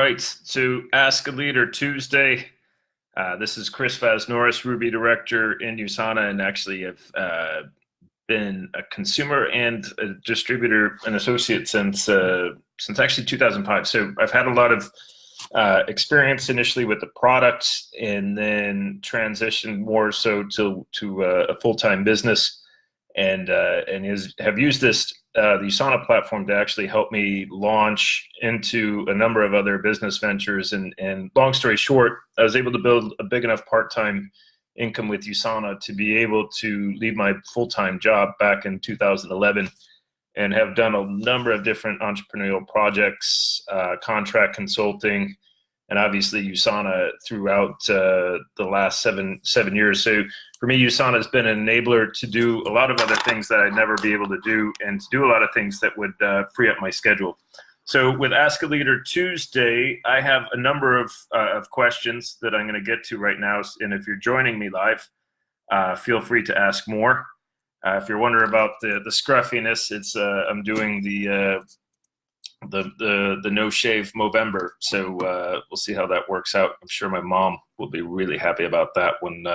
right, so Ask a Leader Tuesday. This is Chris Vaisnoras, Ruby Director in USANA, and actually have been a consumer and a distributor and associate since actually 2005. So I've had a lot of experience initially with the product, and then transitioned more so to a full-time business, and have used this the USANA platform to actually help me launch into a number of other business ventures. And long story short, I was able to build a big enough part-time income with USANA to be able to leave my full-time job back in 2011, and have done a number of different entrepreneurial projects, contract consulting, and obviously USANA throughout the last seven years. So for me, USANA has been an enabler to do a lot of other things that I'd never be able to do, and to do a lot of things that would free up my schedule. So with Ask a Leader Tuesday, I have a number of questions that I'm going to get to right now. And if you're joining me live, feel free to ask more. If you're wondering about the scruffiness, it's I'm doing the no shave Movember, so we'll see how that works out. I'm sure my mom will be really happy about that when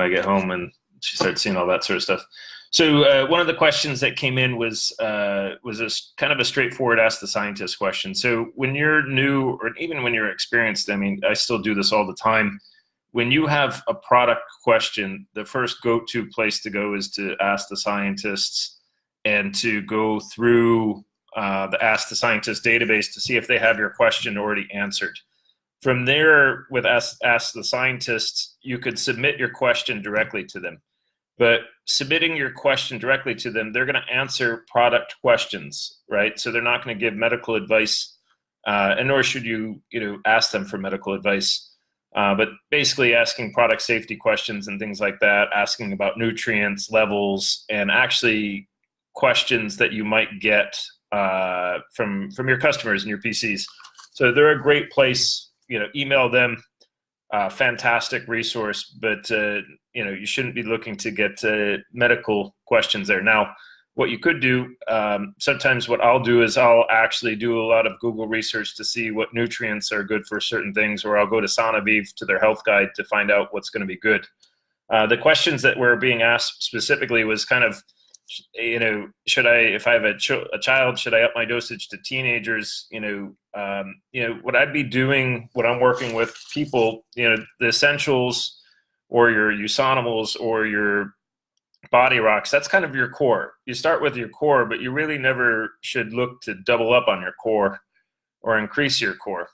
I get home and she starts seeing all that sort of stuff. So one of the questions that came in was a kind of a straightforward Ask the Scientist question. So when you're new, or even when you're experienced, I mean, I still do this all the time. When you have a product question, the first go-to place to go is to Ask the Scientists, and to go through the Ask the Scientist database to see if they have your question already answered. From there, with Ask the Scientists, you could submit your question directly to them. But submitting your question directly to them, they're going to answer product questions, right? So they're not going to give medical advice, and nor should you ask them for medical advice. But basically asking product safety questions and things like that, asking about nutrients, levels, and actually questions that you might get from your customers and your PCs. So they're a great place. Email them. Fantastic resource, but you shouldn't be looking to get medical questions there. Now, what you could do, sometimes what I'll do is I'll actually do a lot of Google research to see what nutrients are good for certain things, or I'll go to Sanaviv to their health guide to find out what's going to be good. The questions that were being asked specifically was kind of, should I, if I have a child, should I up my dosage to teenagers? What I'd be doing when I'm working with people, the essentials or your usanimals or your body rocks, that's kind of your core. You start with your core, but you really never should look to double up on your core or increase your core.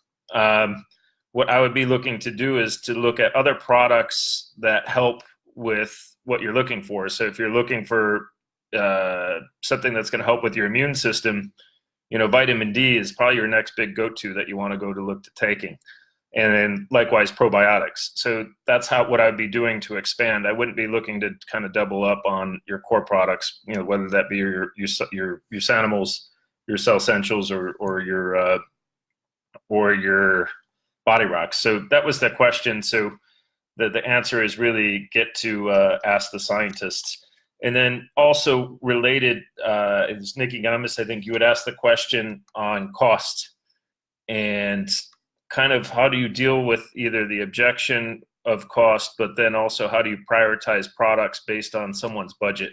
What I would be looking to do is to look at other products that help with what you're looking for. So if you're looking for something that's going to help with your immune system, vitamin D is probably your next big go-to that you want to go to look to taking. And then likewise probiotics. So that's what I'd be doing to expand. I wouldn't be looking to kind of double up on your core products, whether that be your usanimals, your cell essentials, or your body rocks. So that was the question. So the answer is really get to Ask the Scientists. And then also related is Nikki Gamis. I think you would ask the question on cost, and kind of how do you deal with either the objection of cost, but then also how do you prioritize products based on someone's budget?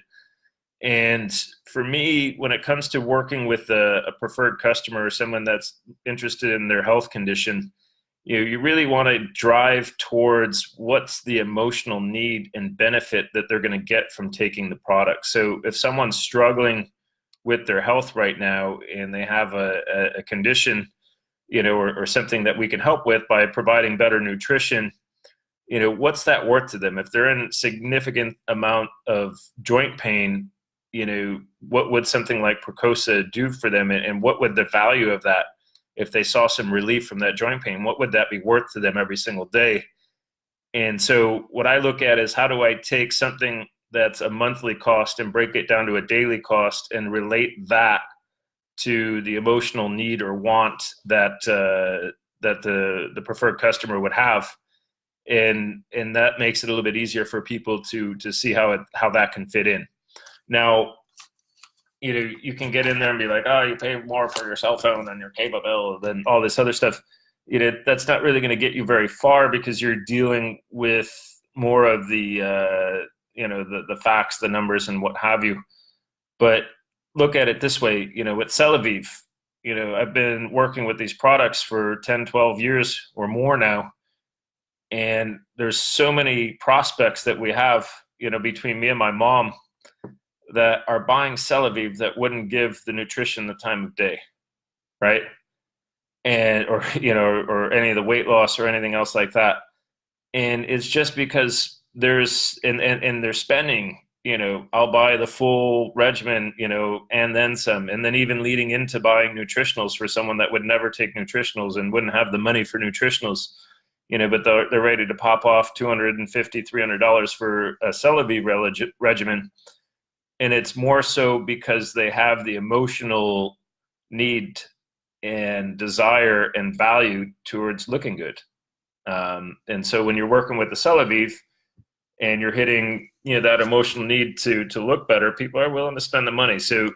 And for me, when it comes to working with a preferred customer or someone that's interested in their health condition, you really want to drive towards what's the emotional need and benefit that they're going to get from taking the product. So if someone's struggling with their health right now and they have a condition, or something that we can help with by providing better nutrition, what's that worth to them? If they're in significant amount of joint pain, what would something like Precosa do for them? And what would the value of that, if they saw some relief from that joint pain, what would that be worth to them every single day? And so what I look at is, how do I take something that's a monthly cost and break it down to a daily cost and relate that to the emotional need or want that the preferred customer would have, and that makes it a little bit easier for people to see how that can fit in. Now, you can get in there and be like, oh, you pay more for your cell phone and your cable bill than all this other stuff. that's not really going to get you very far, because you're dealing with more of the the facts, the numbers, and what have you. But look at it this way, with Celavive, I've been working with these products for 10, 12 years or more now. And there's so many prospects that we have, between me and my mom, that are buying Celavive that wouldn't give the nutrition the time of day, right? And or any of the weight loss or anything else like that. And it's just because and they're spending, I'll buy the full regimen, and then some, and then even leading into buying nutritionals for someone that would never take nutritionals and wouldn't have the money for nutritionals, but they're ready to pop off $250, $300 for a Celavive regimen. And it's more so because they have the emotional need and desire and value towards looking good. And so when you're working with the Celavive and you're hitting, that emotional need to look better, people are willing to spend the money. So,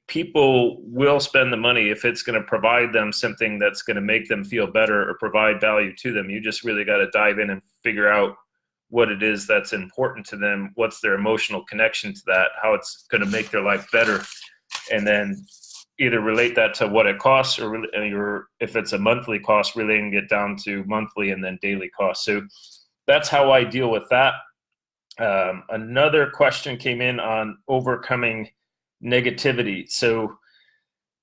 people will spend the money if it's going to provide them something that's going to make them feel better or provide value to them. You just really got to dive in and figure out what it is that's important to them, what's their emotional connection to that, how it's going to make their life better, and then either relate that to what it costs, or if it's a monthly cost, relating it down to monthly and then daily costs. So that's how I deal with that. Another question came in on overcoming negativity. So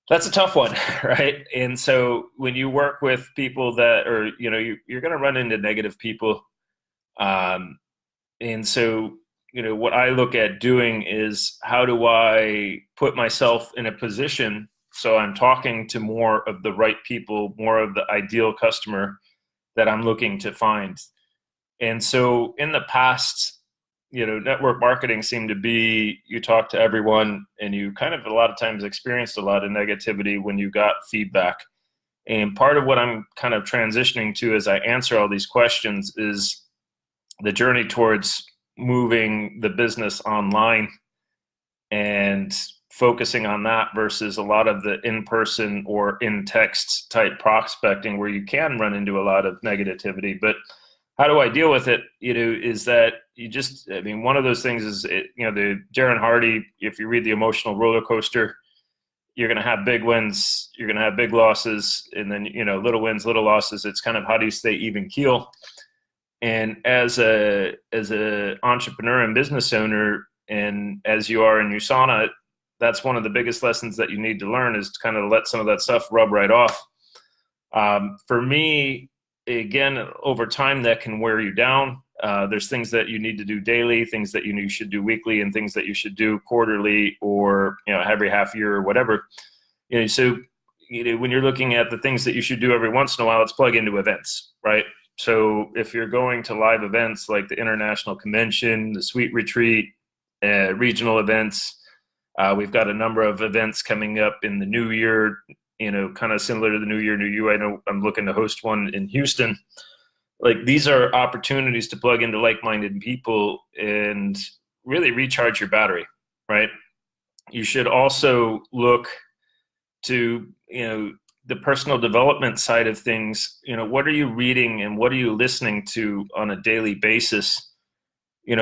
that's a tough one, right? And so when you work with people that are, you're going to run into negative people. And so, what I look at doing is, how do I put myself in a position so I'm talking to more of the right people, more of the ideal customer that I'm looking to find. And so in the past, network marketing seemed to be, you talk to everyone and you kind of a lot of times experienced a lot of negativity when you got feedback. And part of what I'm kind of transitioning to as I answer all these questions is the journey towards moving the business online and focusing on that versus a lot of the in-person or in-text type prospecting, where you can run into a lot of negativity. But how do I deal with it? Is that one of those things is, the Darren Hardy, if you read The Emotional Roller Coaster, you're going to have big wins, you're going to have big losses, and then, little wins, little losses. It's kind of, how do you stay even keel? And as a entrepreneur and business owner, and as you are in USANA, that's one of the biggest lessons that you need to learn, is to kind of let some of that stuff rub right off. For me, again, over time, that can wear you down. There's things that you need to do daily, things that you should do weekly, and things that you should do quarterly, or every half year or whatever. So when you're looking at the things that you should do every once in a while, let's plug into events, right? So if you're going to live events like the International Convention, the Sweet Retreat, regional events, we've got a number of events coming up in the new year, kind of similar to the New Year, New You. I know I'm looking to host one in Houston. Like, these are opportunities to plug into like-minded people and really recharge your battery, right? You should also look to, the personal development side of things. What are you reading and what are you listening to on a daily basis?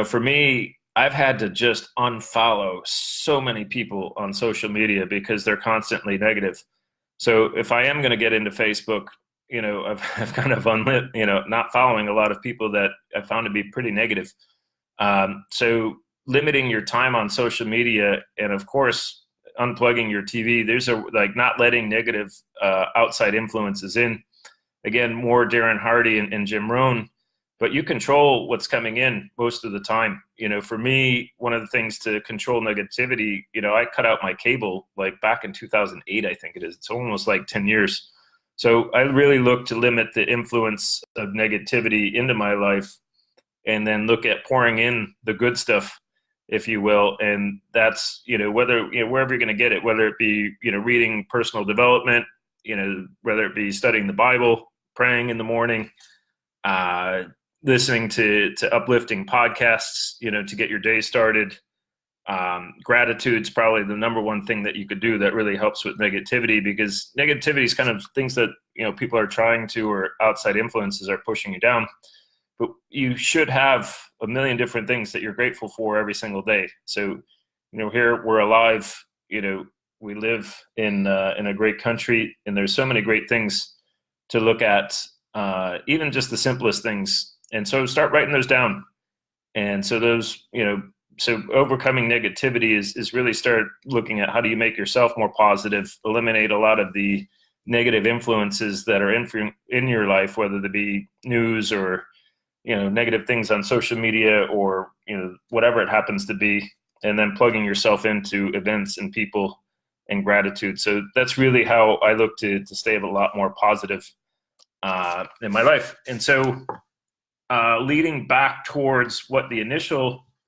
For me, I've had to just unfollow so many people on social media because they're constantly negative. So if I am going to get into Facebook, I've kind of not following a lot of people that I found to be pretty negative. So limiting your time on social media, and of course, unplugging your TV. Not letting negative outside influences in. Again, more Darren Hardy and Jim Rohn, but you control what's coming in most of the time. For me, one of the things to control negativity, I cut out my cable like back in 2008, I think it is. It's almost like 10 years. So I really look to limit the influence of negativity into my life, and then look at pouring in the good stuff, if you will. And that's, whether, wherever you're going to get it, whether it be, reading personal development, whether it be studying the Bible, praying in the morning, listening to uplifting podcasts, to get your day started, Gratitude's probably the number one thing that you could do that really helps with negativity, because negativity is kind of things that, people are trying to, or outside influences are pushing you down. But you should have a million different things that you're grateful for every single day. So, here we're alive, we live in a great country, and there's so many great things to look at, even just the simplest things. And so start writing those down. And so those, so overcoming negativity is really start looking at how do you make yourself more positive, eliminate a lot of the negative influences that are in your life, whether they be news or, negative things on social media, or, whatever it happens to be, and then plugging yourself into events and people and gratitude. So that's really how I look to stay a lot more positive in my life. And so leading back towards what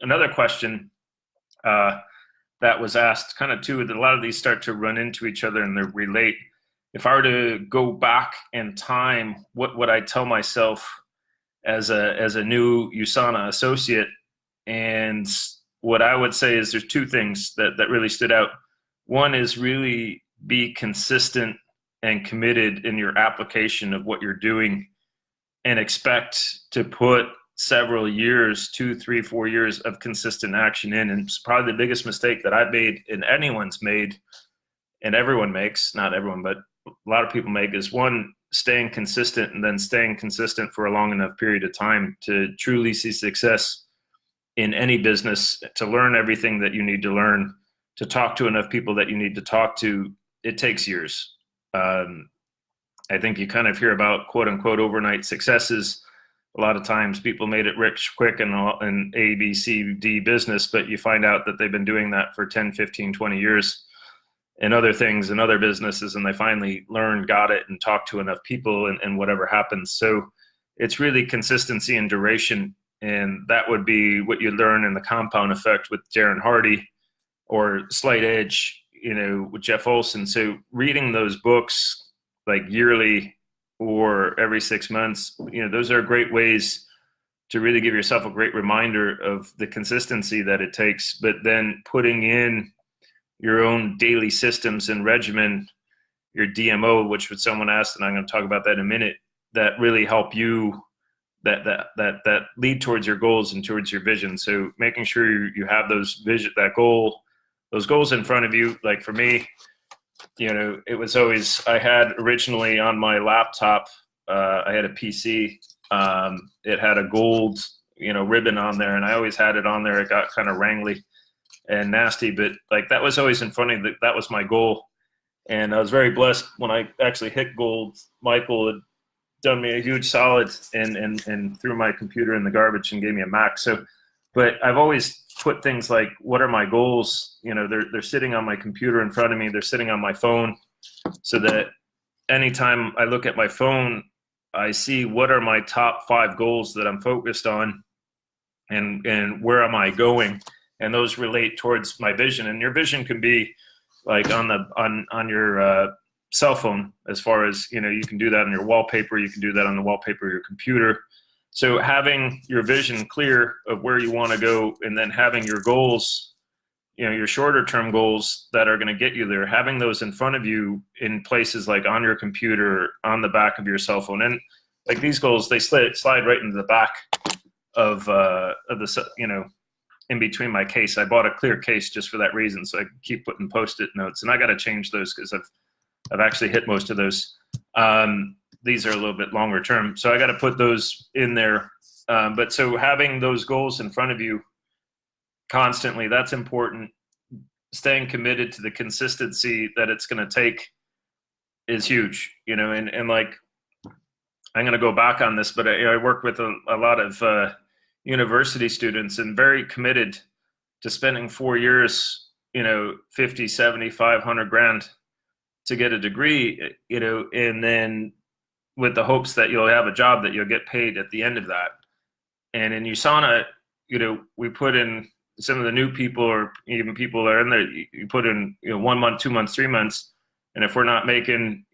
another question that was asked, kind of too, that a lot of these start to run into each other and they relate. If I were to go back in time, what would I tell myself as a new USANA associate? And what I would say is there's two things that really stood out. One is really be consistent and committed in your application of what you're doing, and expect to put several years, 2, 3, 4 years of consistent action in. And it's probably the biggest mistake that I've made, and anyone's made, and everyone makes, not everyone, but a lot of people make, is one, staying consistent, and then staying consistent for a long enough period of time to truly see success in any business, to learn everything that you need to learn, to talk to enough people that you need to talk to. It takes years. I think you kind of hear about quote unquote overnight successes. A lot of times people made it rich quick in A, B, C, D business, but you find out that they've been doing that for 10, 15, 20 years in other things and other businesses, and they finally learned, got it, and talked to enough people, and whatever happens. So it's really consistency and duration, and that would be what you learn in The Compound Effect with Darren Hardy, or Slight Edge, with Jeff Olson. So reading those books like yearly or every 6 months, those are great ways to really give yourself a great reminder of the consistency that it takes, but then putting in your own daily systems and regimen, your DMO, which was someone asked, and I'm going to talk about that in a minute, that really help you, that lead towards your goals and towards your vision. So making sure you have those goals in front of you. Like for me, it was always, I had originally on my laptop, I had a PC. It had a gold, ribbon on there, and I always had it on there. It got kind of wrangly and nasty, but like that was always in front of me. That was my goal. And I was very blessed when I actually hit gold. Michael had done me a huge solid and threw my computer in the garbage and gave me a Mac. So, but I've always put things like, what are my goals? They're sitting on my computer in front of me. They're sitting on my phone, so that anytime I look at my phone, I see what are my top 5 goals that I'm focused on, and where am I going? And those relate towards my vision. And your vision can be like on your cell phone, as far as, you can do that on your wallpaper. You can do that on the wallpaper of your computer. So having your vision clear of where you want to go, and then having your goals, your shorter term goals that are going to get you there, having those in front of you in places like on your computer, on the back of your cell phone. And like these goals, they slide right into the back of the, in between my case. I bought a clear case just for that reason, so I can keep putting Post-it notes, and I got to change those because I've actually hit most of those. These are a little bit longer term, so I got to put those in there. But so having those goals in front of you constantly, that's important. Staying committed to the consistency that it's going to take is huge, and like, I'm going to go back on this, but I work with a lot of university students, and very committed to spending 4 years, 50, 75, 100 grand to get a degree, and then with the hopes that you'll have a job that you'll get paid at the end of that. And in USANA, we put in some of the new people, or even people that are in there, you put in, 1 month, 2 months, 3 months. And if we're not making,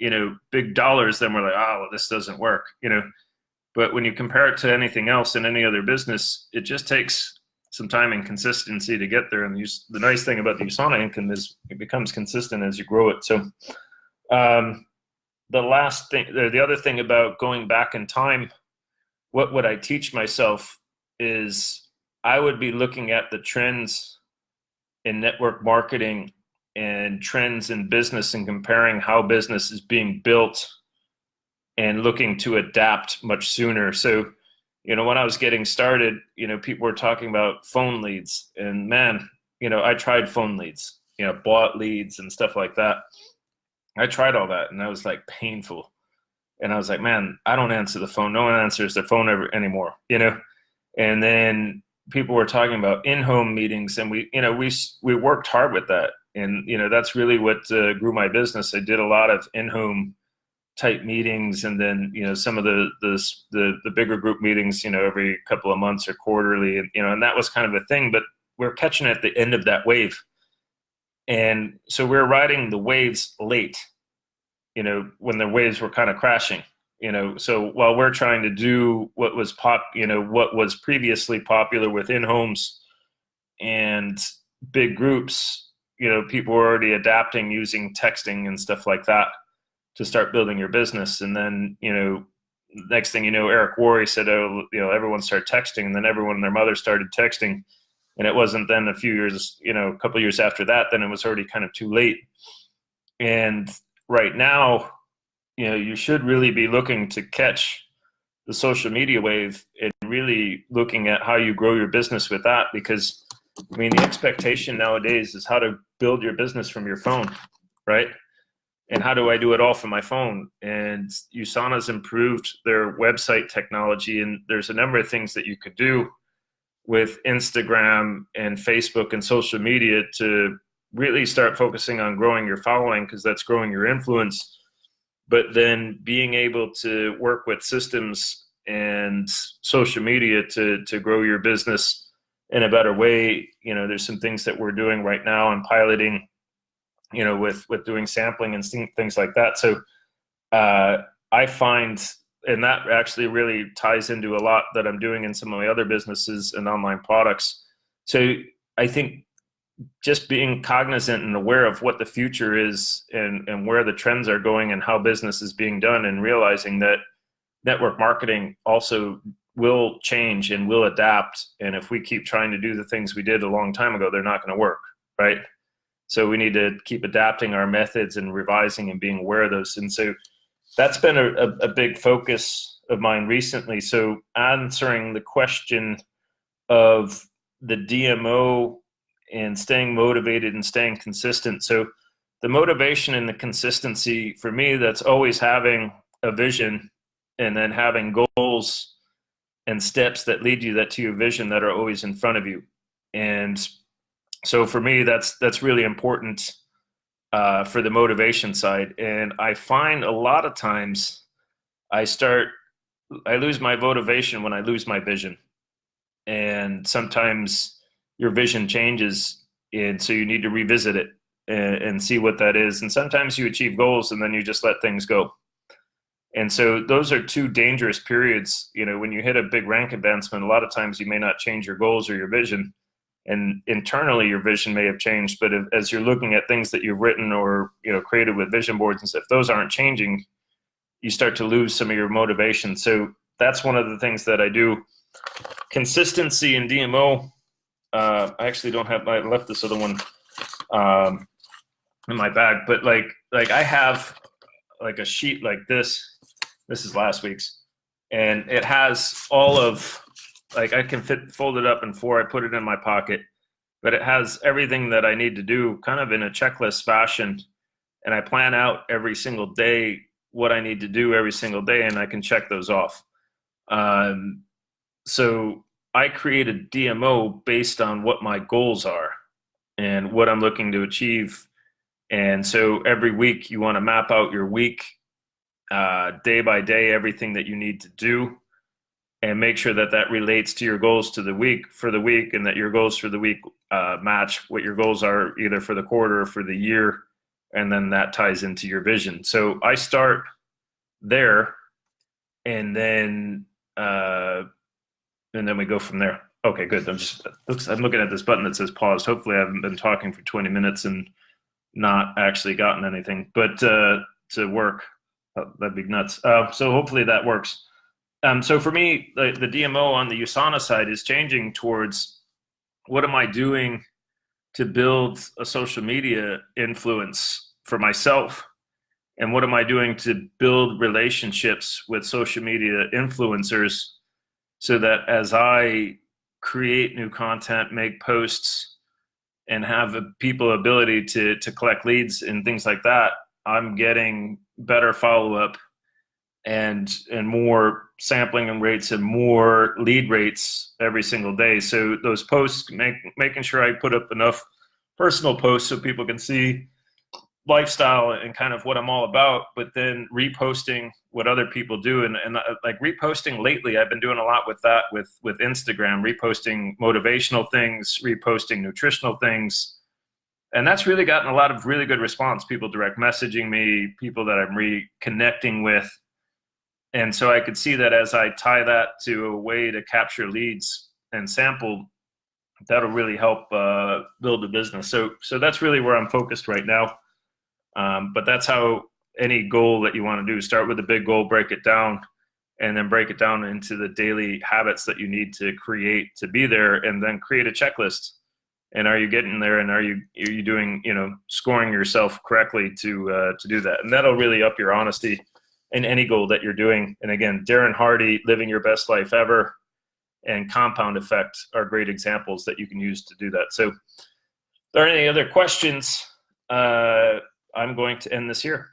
big dollars, then we're like, oh, well, this doesn't work, But when you compare it to anything else in any other business, it just takes some time and consistency to get there. And the nice thing about the USANA income is it becomes consistent as you grow it. So the other thing about going back in time, what would I teach myself is I would be looking at the trends in network marketing and trends in business and comparing how business is being built and looking to adapt much sooner. So, when I was getting started, people were talking about phone leads, and man, I tried phone leads, bought leads and stuff like that. I tried all that, and that was like painful. And I was like, man, I don't answer the phone. No one answers their phone anymore, And then people were talking about in-home meetings, and we worked hard with that. And, that's really what grew my business. I did a lot of in-home type meetings, and then, some of the bigger group meetings, every couple of months or quarterly, and, and that was kind of a thing, but we're catching at the end of that wave. And so we're riding the waves late, when the waves were kind of crashing, so while we're trying to do what was what was previously popular within homes and big groups, people were already adapting using texting and stuff like that to start building your business. And then, next thing you know, Eric Worre said, oh, everyone started texting, and then everyone and their mother started texting. And it wasn't then a few years, a couple of years after that, then it was already kind of too late. And right now, you should really be looking to catch the social media wave and really looking at how you grow your business with that, because the expectation nowadays is how to build your business from your phone, right? And how do I do it all from my phone? And USANA's improved their website technology, and there's a number of things that you could do with Instagram and Facebook and social media to really start focusing on growing your following, because that's growing your influence. But then being able to work with systems and social media to grow your business in a better way. There's some things that we're doing right now and piloting, with doing sampling and things like that. So I find, and that actually really ties into a lot that I'm doing in some of my other businesses and online products. So I think just being cognizant and aware of what the future is and where the trends are going and how business is being done, and realizing that network marketing also will change and will adapt. And if we keep trying to do the things we did a long time ago, they're not going to work, right? So we need to keep adapting our methods and revising and being aware of those. And so that's been a big focus of mine recently. So answering the question of the DMO and staying motivated and staying consistent. So the motivation and the consistency for me, that's always having a vision and then having goals and steps that lead you to your vision that are always in front of you. And so for me, that's really important for the motivation side. And I find a lot of times I lose my motivation when I lose my vision. And sometimes your vision changes, and so you need to revisit it and see what that is. And sometimes you achieve goals and then you just let things go. And so those are two dangerous periods. When you hit a big rank advancement, a lot of times you may not change your goals or your vision. And internally, your vision may have changed, but as you're looking at things that you've written or created with vision boards and stuff, those aren't changing, you start to lose some of your motivation. So that's one of the things that I do. Consistency in DMO. I actually don't have. I left this other one in my bag, but like I have like a sheet like this. This is last week's, and it has all of. Like I can fold it up in 4. I put it in my pocket, but it has everything that I need to do kind of in a checklist fashion. And I plan out every single day what I need to do every single day, and I can check those off. So I create a DMO based on what my goals are and what I'm looking to achieve. And so every week you want to map out your week, day by day, everything that you need to do, and make sure that that relates to your goals for the week, and that your goals for the week match what your goals are either for the quarter or for the year, and then that ties into your vision. So I start there, and then we go from there. Okay, good. I'm looking at this button that says pause. Hopefully I haven't been talking for 20 minutes and not actually gotten anything, but to work, that'd be nuts. So hopefully that works. So for me, the DMO on the USANA side is changing towards what am I doing to build a social media influence for myself? And what am I doing to build relationships with social media influencers so that as I create new content, make posts, and have people ability to collect leads and things like that, I'm getting better follow-up and more sampling and rates and more lead rates every single day. So those posts, making sure I put up enough personal posts so people can see lifestyle and kind of what I'm all about, but then reposting what other people do. And like reposting lately, I've been doing a lot with that with Instagram, reposting motivational things, reposting nutritional things. And that's really gotten a lot of really good response. People direct messaging me, people that I'm reconnecting with. And so I could see that as I tie that to a way to capture leads and sample, that'll really help build the business. So that's really where I'm focused right now. But that's how any goal that you want to do, start with a big goal, break it down, and then break it down into the daily habits that you need to create to be there, and then create a checklist. And are you getting there? And are you doing, scoring yourself correctly to do that? And that'll really up your honesty in any goal that you're doing. And again, Darren Hardy, Living Your Best Life Ever, and Compound Effect are great examples that you can use to do that. So if there are any other questions, I'm going to end this here.